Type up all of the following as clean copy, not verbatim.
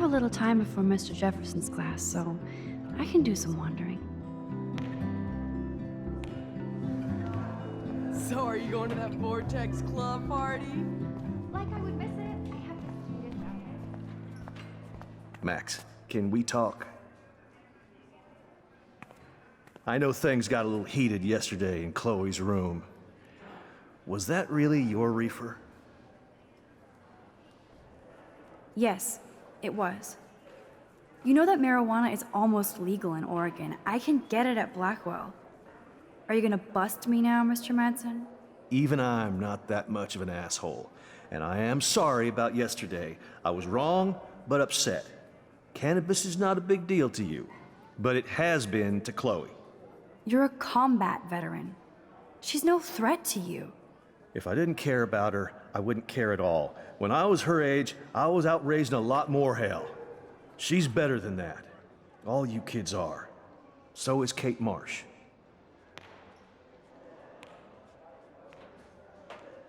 a little time before Mr. Jefferson's class, so I can do some wandering. So are you going to that Vortex Club party? Like I would miss it. I have to see it about it. Max, can we talk? I know things got a little heated yesterday in Chloe's room. Was that really your reefer? Yes, it was. You know that marijuana is almost legal in Oregon. I can get it at Blackwell. Are you gonna bust me now, Mr. Madsen? Even I'm not that much of an asshole, and I am sorry about yesterday. I was wrong, but upset. Cannabis is not a big deal to you, but it has been to Chloe. You're a combat veteran. She's no threat to you. If I didn't care about her, I wouldn't care at all. When I was her age, I was out raising a lot more hell. She's better than that. All you kids are. So is Kate Marsh.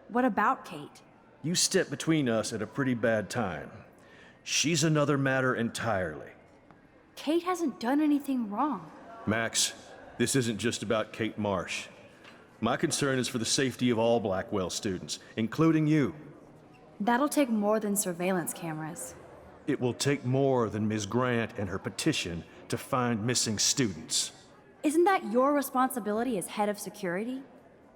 What about Kate? You stepped between us at a pretty bad time. She's another matter entirely. Kate hasn't done anything wrong. Max, this isn't just about Kate Marsh. My concern is for the safety of all Blackwell students, including you. That'll take more than surveillance cameras. It will take more than Ms. Grant and her petition to find missing students. Isn't that your responsibility as head of security?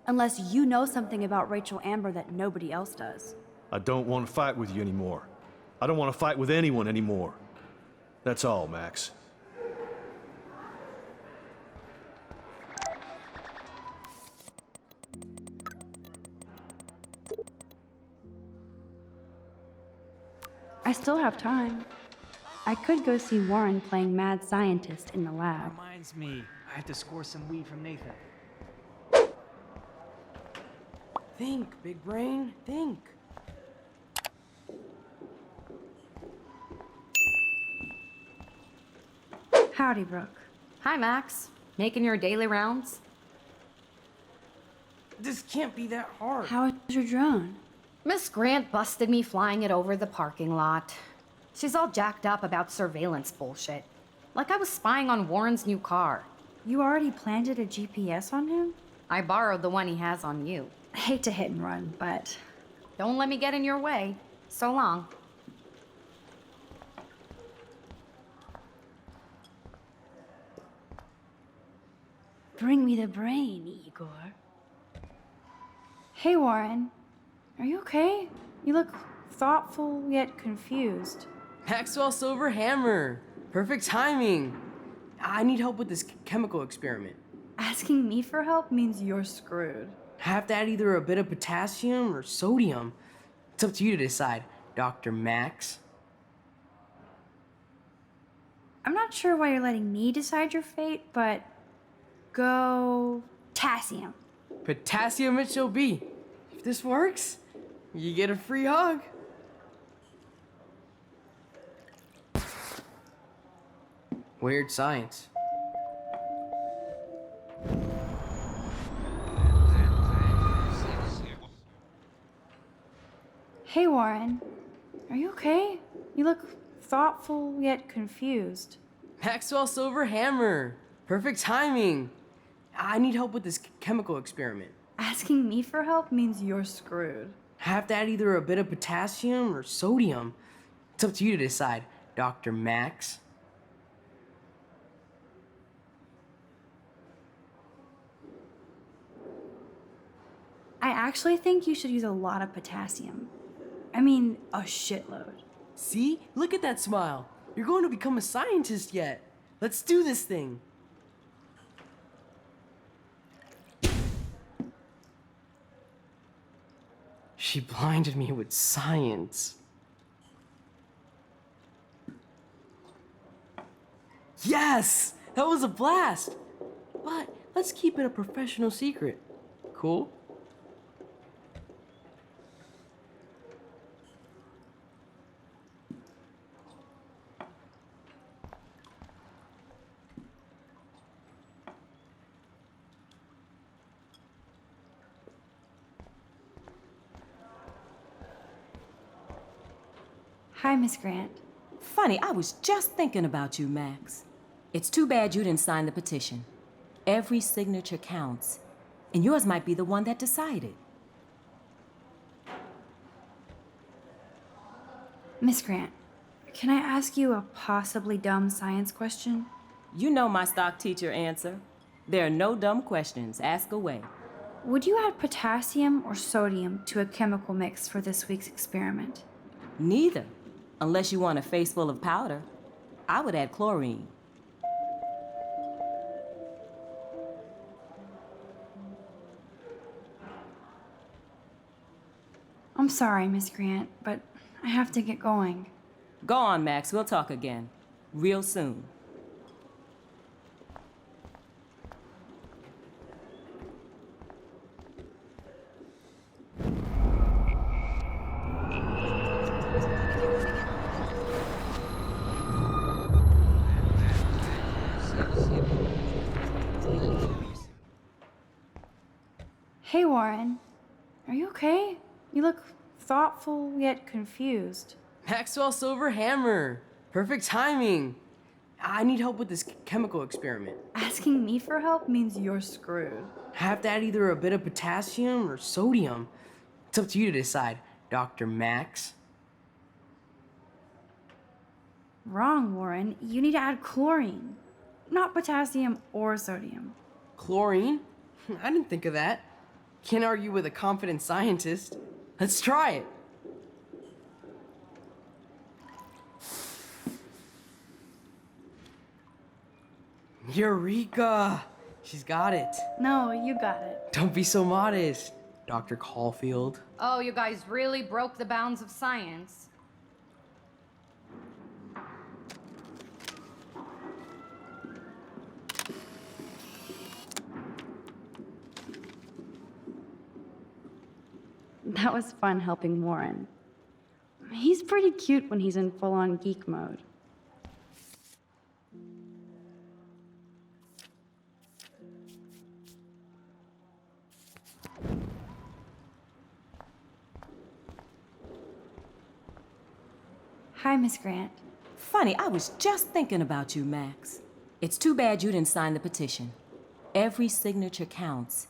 Unless you know something about Rachel Amber that nobody else does. I don't want to fight with you anymore. I don't want to fight with anyone anymore. That's all, Max. I still have time. I could go see Warren playing mad scientist in the lab. Reminds me, I have to score some weed from Nathan. Think, big brain, think. Howdy, Brooke. Hi, Max. Making your daily rounds? This can't be that hard. How is your drone? Miss Grant busted me flying it over the parking lot. She's all jacked up about surveillance bullshit. Like I was spying on Warren's new car. You already planted a GPS on him? I borrowed the one he has on you. I hate to hit and run, but... Don't let me get in your way. So long. Bring me the brain, Igor. Hey, Warren. Are you okay? You look thoughtful yet confused. Maxwell Silver Hammer. Perfect timing. I need help with this chemical experiment. Asking me for help means you're screwed. I have to add either a bit of potassium or sodium. It's up to you to decide, Dr. Max. I'm not sure why you're letting me decide your fate, but go potassium. Potassium it shall be. If this works, you get a free hug. Weird science. Hey, Warren. Are you okay? You look thoughtful yet confused. Maxwell Silver Hammer. Perfect timing. I need help with this chemical experiment. Asking me for help means you're screwed. I have to add either a bit of potassium or sodium. It's up to you to decide, Dr. Max. I actually think you should use a lot of potassium. I mean, a shitload. See? Look at that smile. You're going to become a scientist yet. Let's do this thing. She blinded me with science. Yes! That was a blast! But let's keep it a professional secret. Cool? Hi, Miss Grant. Funny, I was just thinking about you, Max. It's too bad you didn't sign the petition. Every signature counts, and yours might be the one that decided. Miss Grant, can I ask you a possibly dumb science question? You know my stock teacher answer. There are no dumb questions. Ask away. Would you add potassium or sodium to a chemical mix for this week's experiment? Neither, unless you want a face full of powder. I would add chlorine. I'm sorry, Miss Grant, but I have to get going. Go on, Max. We'll talk again. Real soon. Hey, Warren. Are you okay? You look thoughtful yet confused. Maxwell Silver Hammer. Perfect timing. I need help with this chemical experiment. Asking me for help means you're screwed. I have to add either a bit of potassium or sodium. It's up to you to decide, Dr. Max. Wrong, Warren. You need to add chlorine, not potassium or sodium. Chlorine? I didn't think of that. Can't argue with a confident scientist. Let's try it. Eureka! She's got it. No, you got it. Don't be so modest, Dr. Caulfield. Oh, you guys really broke the bounds of science. That was fun helping Warren. He's pretty cute when he's in full-on geek mode. Hi, Miss Grant. Funny, I was just thinking about you, Max. It's too bad you didn't sign the petition. Every signature counts,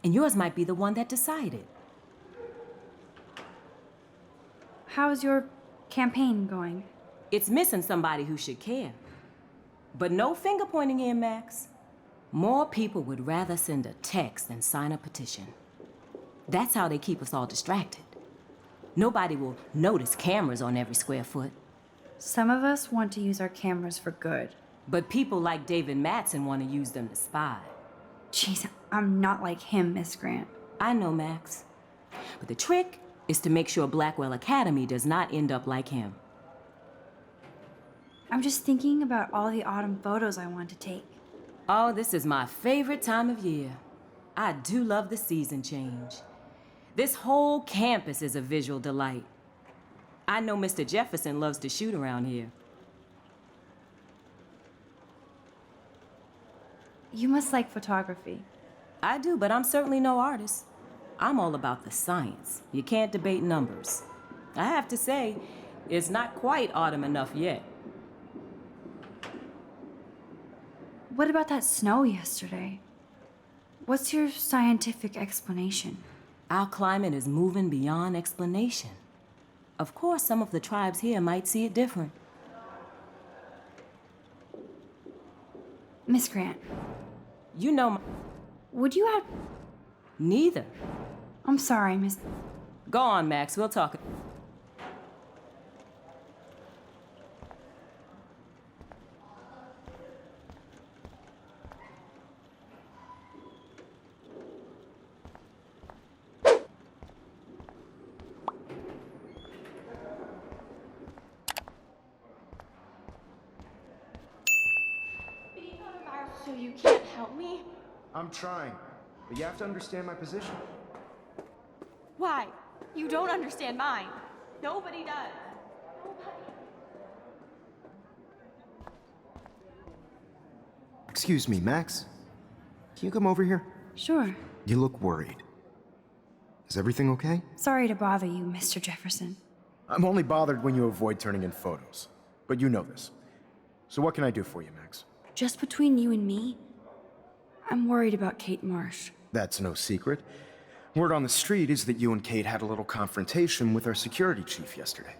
and yours might be the one that decided. How's your campaign going? It's missing somebody who should care. But no finger pointing here, Max. More people would rather send a text than sign a petition. That's how they keep us all distracted. Nobody will notice cameras on every square foot. Some of us want to use our cameras for good. But people like David Mattson want to use them to spy. Jeez, I'm not like him, Miss Grant. I know, Max. But the trick is to make sure Blackwell Academy does not end up like him. I'm just thinking about all the autumn photos I want to take. Oh, this is my favorite time of year. I do love the season change. This whole campus is a visual delight. I know Mr. Jefferson loves to shoot around here. You must like photography. I do, but I'm certainly no artist. I'm all about the science. You can't debate numbers. I have to say, it's not quite autumn enough yet. What about that snow yesterday? What's your scientific explanation? Our climate is moving beyond explanation. Of course, some of the tribes here might see it different. Miss Grant, You know, would you add... neither. I'm sorry, Miss... Go on, Max, we'll talk. So you can't help me? I'm trying, but you have to understand my position. Why? You don't understand mine. Nobody does. Excuse me, Max. Can you come over here? Sure. You look worried. Is everything okay? Sorry to bother you, Mr. Jefferson. I'm only bothered when you avoid turning in photos. but you know this. So what can I do for you, Max? Just between you and me, I'm worried about Kate Marsh. That's no secret. Word on the street is that you and Kate had a little confrontation with our security chief yesterday.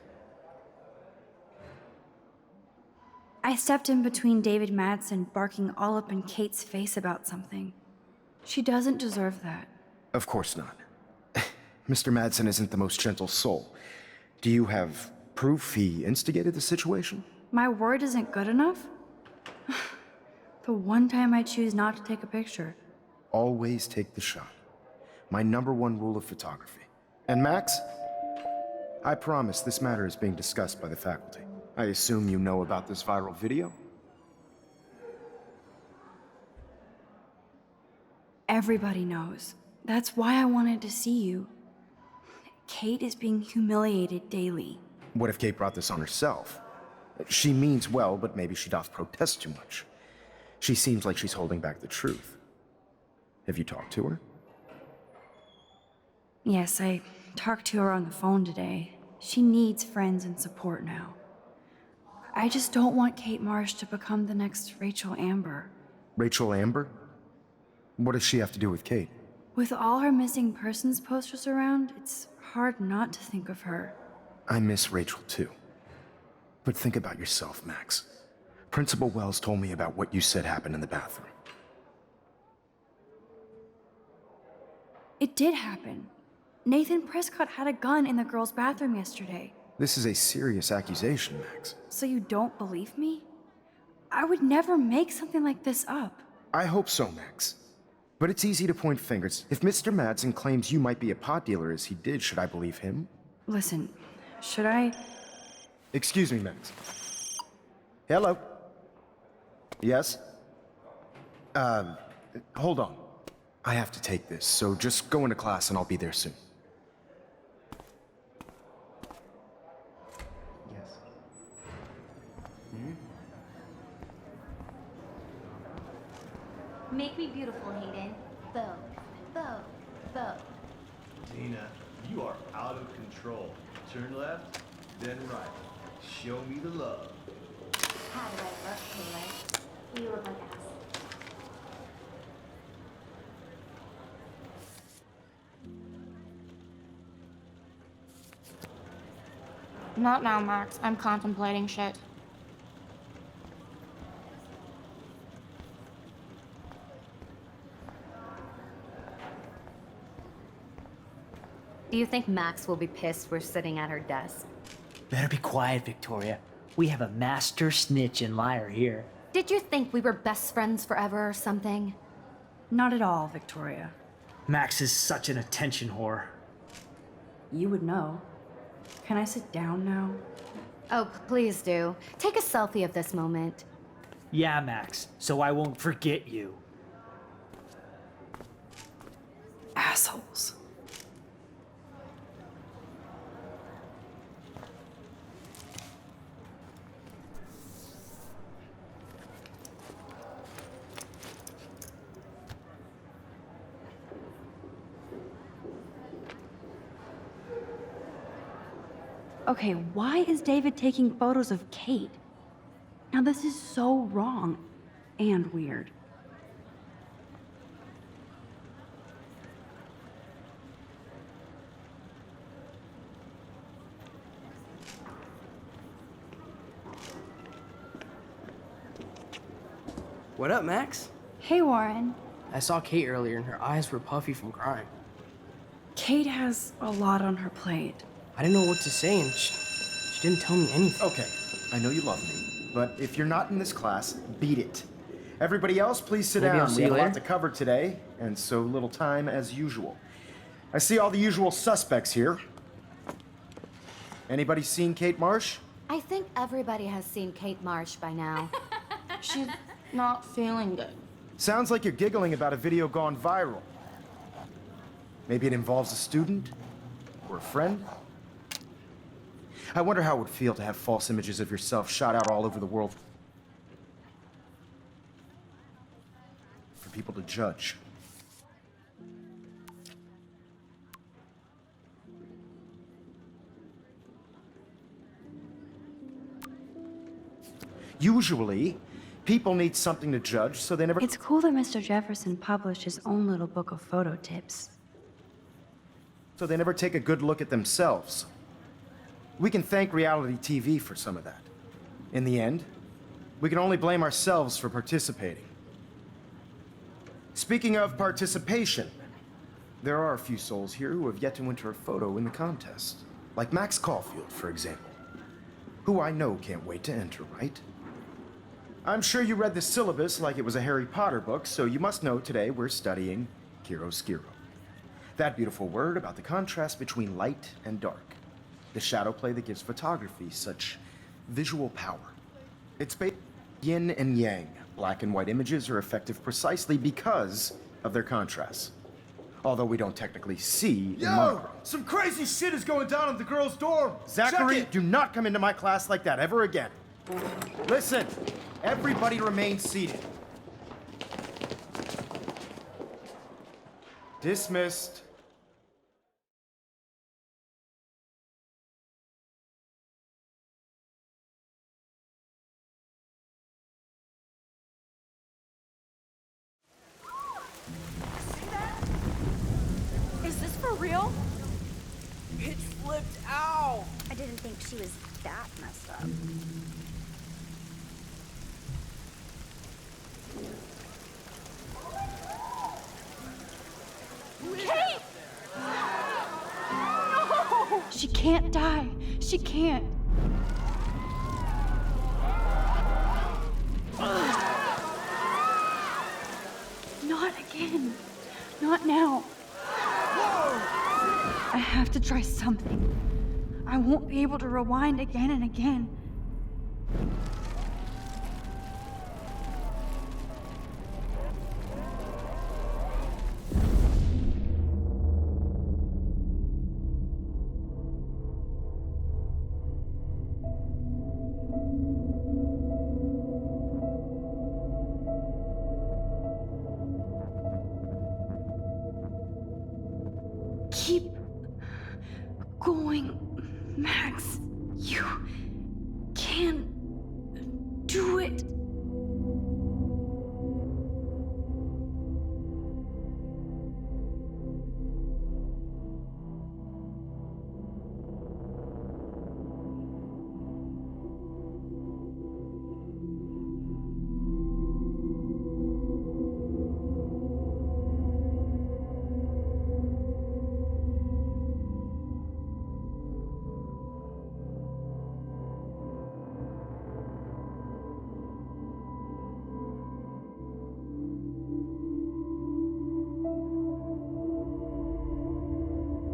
I stepped in between David Madsen barking all up in Kate's face about something. She doesn't deserve that. Of course not. Mr. Madsen isn't the most gentle soul. Do you have proof he instigated the situation? My word isn't good enough? The one time I choose not to take a picture. Always take the shot. My #1 rule of photography. And Max, I promise this matter is being discussed by the faculty. I assume you know about this viral video? Everybody knows. That's why I wanted to see you. Kate is being humiliated daily. What if Kate brought this on herself? She means well, but maybe she doth protest too much. She seems like she's holding back the truth. Have you talked to her? Yes, I talked to her on the phone today. She needs friends and support now. I just don't want Kate Marsh to become the next Rachel Amber. Rachel Amber? What does she have to do with Kate? With all her missing persons posters around, it's hard not to think of her. I miss Rachel too. But think about yourself, Max. Principal Wells told me about what you said happened in the bathroom. It did happen. Nathan Prescott had a gun in the girls' bathroom yesterday. This is a serious accusation, Max. So you don't believe me? I would never make something like this up. I hope so, Max. But it's easy to point fingers. If Mr. Madsen claims you might be a pot dealer as he did, should I believe him? Listen, should I? Excuse me, Max. Hello? Yes? Hold on. I have to take this, so just go into class and I'll be there soon. Yes. Make me beautiful, Hayden. Bow, bow, bow. Tina, you are out of control. Turn left, then right. Show me the love. How do I look, Taylor? You look like ass. Not now, Max. I'm contemplating shit. Do you think Max will be pissed we're sitting at her desk? Better be quiet, Victoria. We have a master snitch and liar here. Did you think we were best friends forever or something? Not at all, Victoria. Max is such an attention whore. You would know. Can I sit down now? Oh, please do. Take a selfie of this moment. Yeah, Max, so I won't forget you. Assholes. Okay, why is David taking photos of Kate? Now this is so wrong and weird. What up, Max? Hey, Warren. I saw Kate earlier and her eyes were puffy from crying. Kate has a lot on her plate. I didn't know what to say and she didn't tell me anything. Okay, I know you love me, but if you're not in this class, beat it. Everybody else, please sit Maybe I'll down. see We have you a lot later. to cover today, and so little time as usual. I see all the usual suspects here. Anybody seen Kate Marsh? I think everybody has seen Kate Marsh by now. She's not feeling good. Sounds like you're giggling about a video gone viral. Maybe it involves a student or a friend? I wonder how it would feel to have false images of yourself shot out all over the world for people to judge. Usually, people need something to judge, so they never... It's cool that Mr. Jefferson published his own little book of photo tips. So they never take a good look at themselves. We can thank reality TV for some of that. In the end, we can only blame ourselves for participating. Speaking of participation, there are a few souls here who have yet to enter a photo in the contest. Like Max Caulfield, for example, who I know can't wait to enter, right? I'm sure you read the syllabus like it was a Harry Potter book, so you must know today we're studying chiaroscuro. That beautiful word about the contrast between light and dark. The shadow play that gives photography such visual power. It's based on yin and yang. Black and white images are effective precisely because of their contrasts. Although we don't technically see in monochrome. Some crazy shit is going down in the girls' dorm. Zachary, Check it. do not come into my class like that ever again. Listen, everybody remain seated. Dismissed. Is this for real? It flipped out. I didn't think she was that messed up. Kate! No! She can't die. She can't. Not again. Not now. I have to try something. I won't be able to rewind again and again. Keep going, Max. You can do it.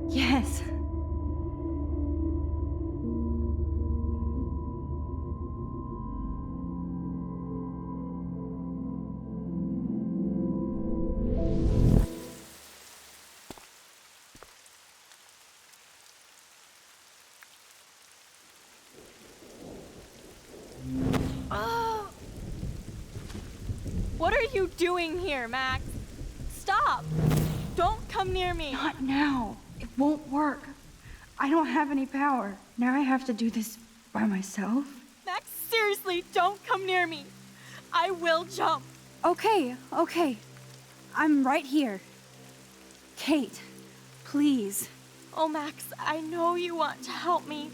Yes. What are you doing here, Max? Stop! Don't come near me! Not now. It won't work. I don't have any power. Now I have to do this by myself. Max, seriously, don't come near me! I will jump! Okay. I'm right here. Kate, please. Oh, Max, I know you want to help me.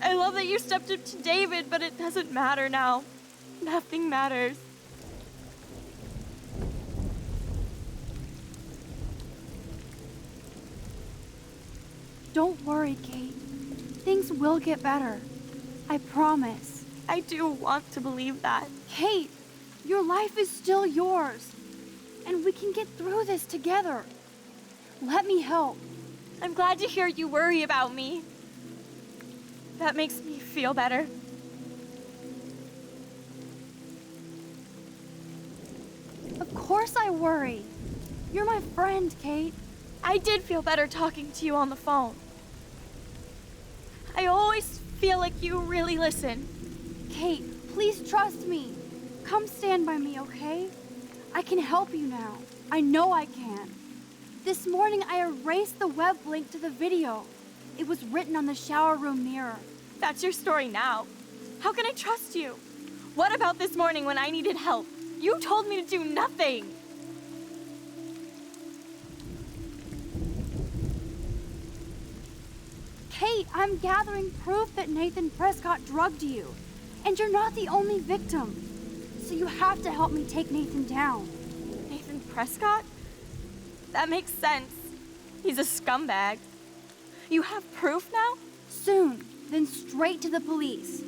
I love that you stepped up to David, but it doesn't matter now. Nothing matters. Don't worry, Kate. Things will get better. I promise. I do want to believe that. Kate, your life is still yours. And we can get through this together. Let me help. I'm glad to hear you worry about me. That makes me feel better. Of course I worry. You're my friend, Kate. I did feel better talking to you on the phone. I always feel like you really listen. Kate, please trust me. Come stand by me, okay? I can help you now. I know I can. This morning I erased the web link to the video. It was written on the shower room mirror. That's your story now. How can I trust you? What about this morning when I needed help? You told me to do nothing. Kate, I'm gathering proof that Nathan Prescott drugged you. And you're not the only victim. So you have to help me take Nathan down. Nathan Prescott? That makes sense. He's a scumbag. You have proof now? Soon, then straight to the police.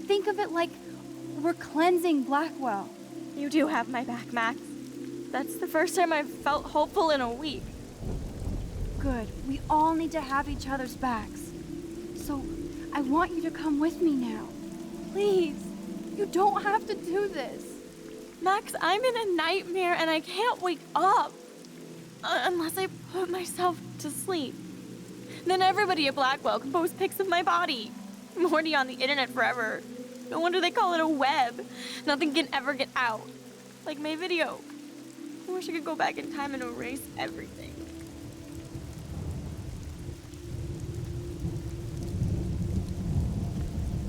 Think of it like we're cleansing Blackwell. You do have my back, Max. That's the first time I've felt hopeful in a week. Good. We all need to have each other's backs. So, I want you to come with me now. Please. You don't have to do this. Max, I'm in a nightmare and I can't wake up. Unless I put myself to sleep. Then everybody at Blackwell can post pics of my body. I'm already on the internet forever. No wonder they call it a web. Nothing can ever get out. Like my video. I wish I could go back in time and erase everything.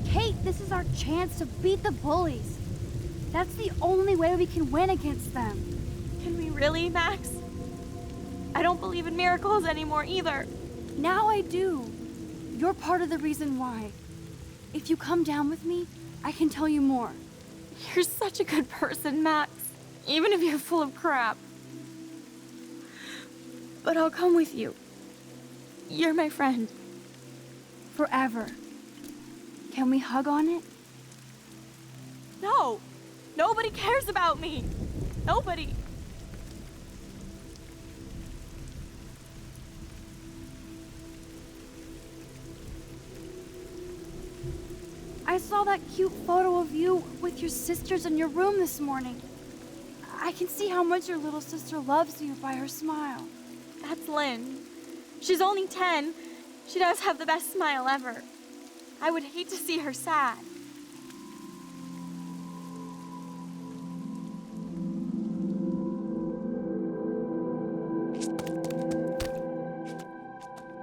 Kate, this is our chance to beat the bullies. That's the only way we can win against them. Can we really, Max? I don't believe in miracles anymore either. Now I do. You're part of the reason why. If you come down with me, I can tell you more. You're such a good person, Max. Even if you're full of crap. But I'll come with you. You're my friend. Forever. Can we hug on it? No! Nobody cares about me! Nobody! I saw that cute photo of you with your sisters in your room this morning. I can see how much your little sister loves you by her smile. That's Lynn. She's only 10. She does have the best smile ever. I would hate to see her sad.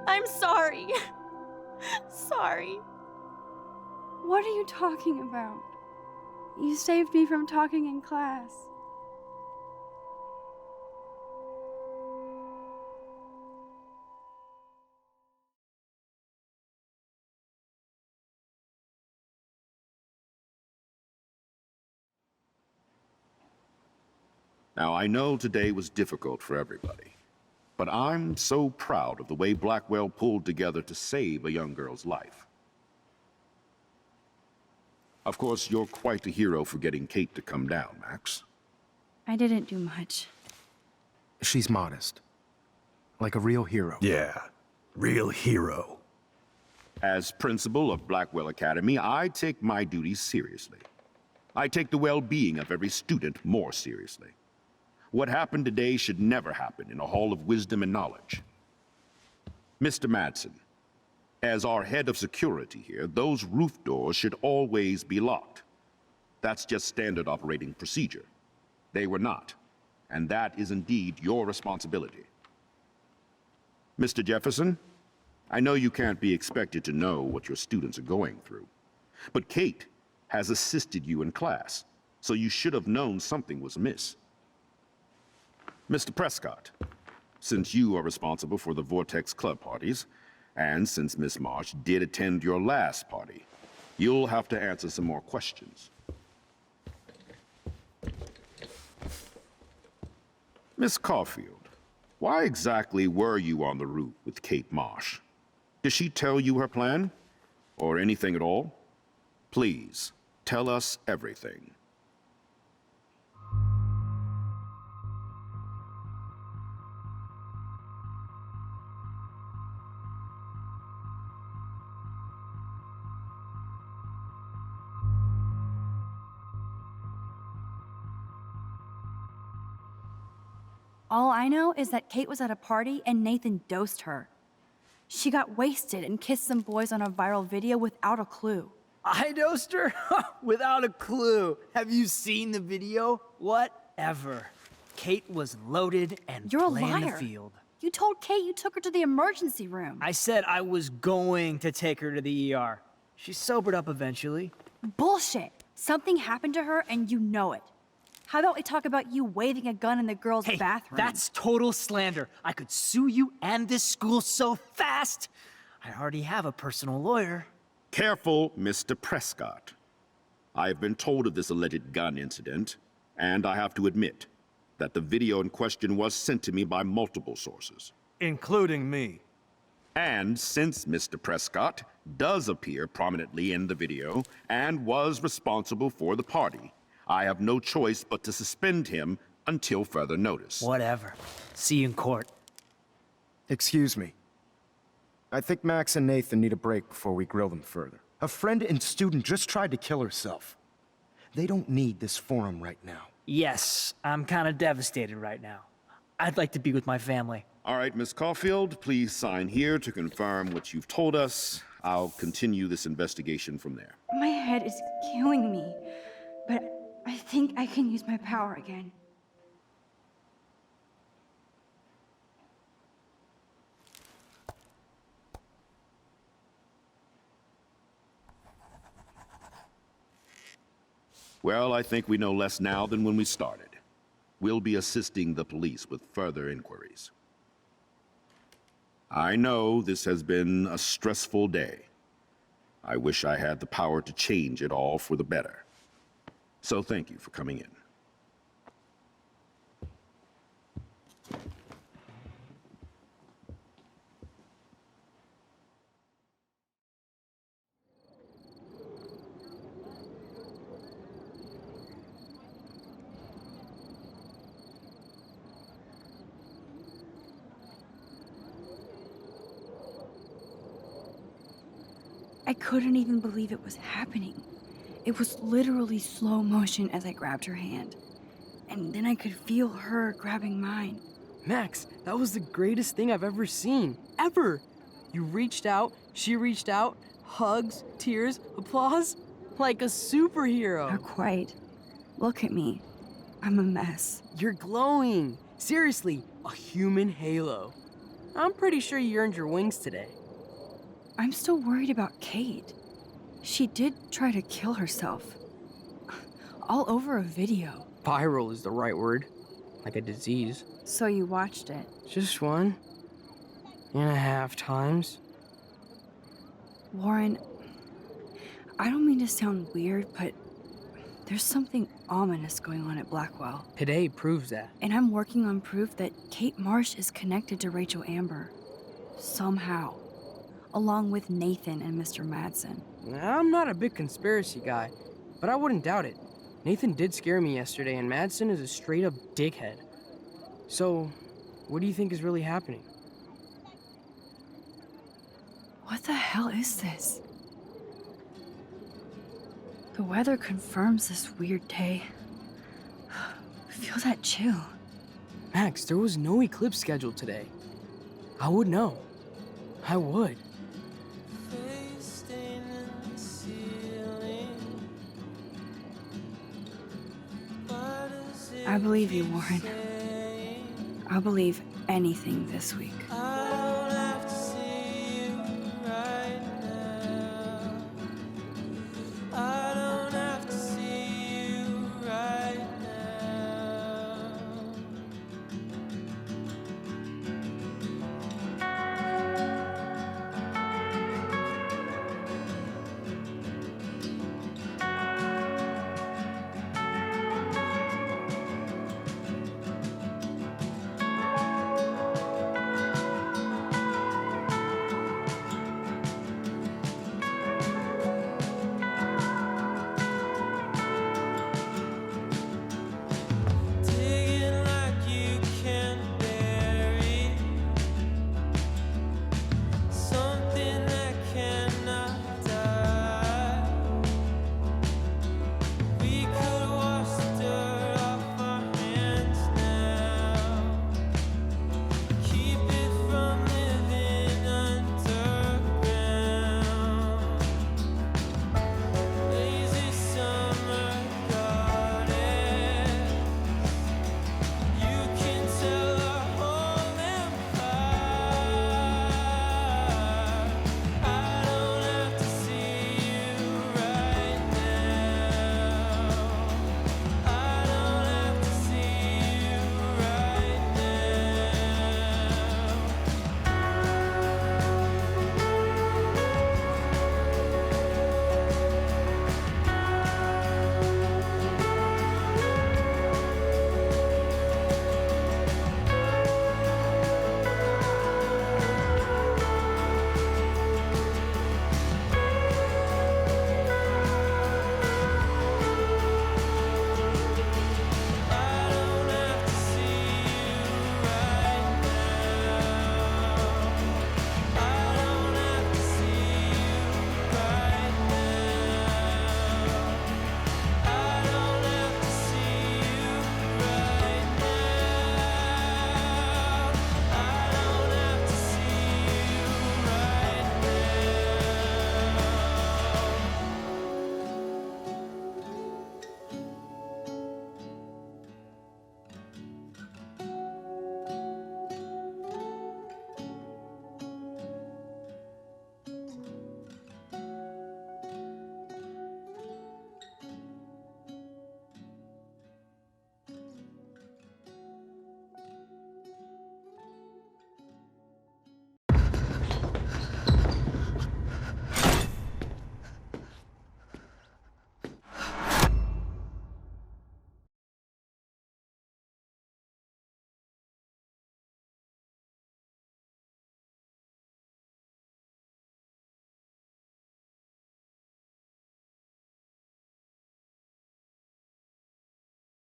I'm sorry. Sorry. What are you talking about? You saved me from talking in class. Now, I know today was difficult for everybody, but I'm so proud of the way Blackwell pulled together to save a young girl's life. Of course, you're quite a hero for getting Kate to come down, Max. I didn't do much. She's modest. Like a real hero. Yeah, real hero. As principal of Blackwell Academy, I take my duties seriously. I take the well-being of every student more seriously. What happened today should never happen in a hall of wisdom and knowledge. Mr. Madsen, as our head of security here, those roof doors should always be locked. That's just standard operating procedure. They were not, and that is indeed your responsibility. Mr. Jefferson, I know you can't be expected to know what your students are going through, but Kate has assisted you in class, so you should have known something was amiss. Mr. Prescott, since you are responsible for the Vortex Club parties, and since Miss Marsh did attend your last party, you'll have to answer some more questions. Miss Caulfield, why exactly were you on the roof with Kate Marsh? Did she tell you her plan? Or anything at all? Please, tell us everything. All I know is that Kate was at a party and Nathan dosed her. She got wasted and kissed some boys on a viral video without a clue. I dosed her? Without a clue. Have you seen the video? Whatever. Kate was loaded and You're a playing liar. the field. You told Kate you took her to the emergency room. I said I was going to take her to the ER. She sobered up eventually. Bullshit. Something happened to her and you know it. How about we talk about you waving a gun in the girls' Hey, bathroom? that's total slander. I could sue you and this school so fast. I already have a personal lawyer. Careful, Mr. Prescott. I have been told of this alleged gun incident, and I have to admit that the video in question was sent to me by multiple sources. Including me. And since Mr. Prescott does appear prominently in the video and was responsible for the party, I have no choice but to suspend him until further notice. Whatever. See you in court. Excuse me. I think Max and Nathan need a break before we grill them further. A friend and student just tried to kill herself. They don't need this forum right now. Yes, I'm kind of devastated right now. I'd like to be with my family. All right, Miss Caulfield, please sign here to confirm what you've told us. I'll continue this investigation from there. My head is killing me, but I think I can use my power again. Well, I think we know less now than when we started. We'll be assisting the police with further inquiries. I know this has been a stressful day. I wish I had the power to change it all for the better. So thank you for coming in. I couldn't even believe it was happening. It was literally slow motion as I grabbed her hand. And then I could feel her grabbing mine. Max, that was the greatest thing I've ever seen. Ever! You reached out, she reached out, hugs, tears, applause. Like a superhero. Not quite. Look at me. I'm a mess. You're glowing. Seriously, a human halo. I'm pretty sure you earned your wings today. I'm still worried about Kate. She did try to kill herself. All over a video. Viral is the right word. Like a disease. So you watched it? Just 1.5 times. Warren, I don't mean to sound weird, but there's something ominous going on at Blackwell. Today proves that. And I'm working on proof that Kate Marsh is connected to Rachel Amber. Somehow. Along with Nathan and Mr. Madsen. I'm not a big conspiracy guy, but I wouldn't doubt it. Nathan did scare me yesterday, and Madsen is a straight-up dickhead. So, what do you think is really happening? What the hell is this? The weather confirms this weird day. Feel that chill. Max, there was no eclipse scheduled today. I would know. I would. I believe you, Warren. I'll believe anything this week.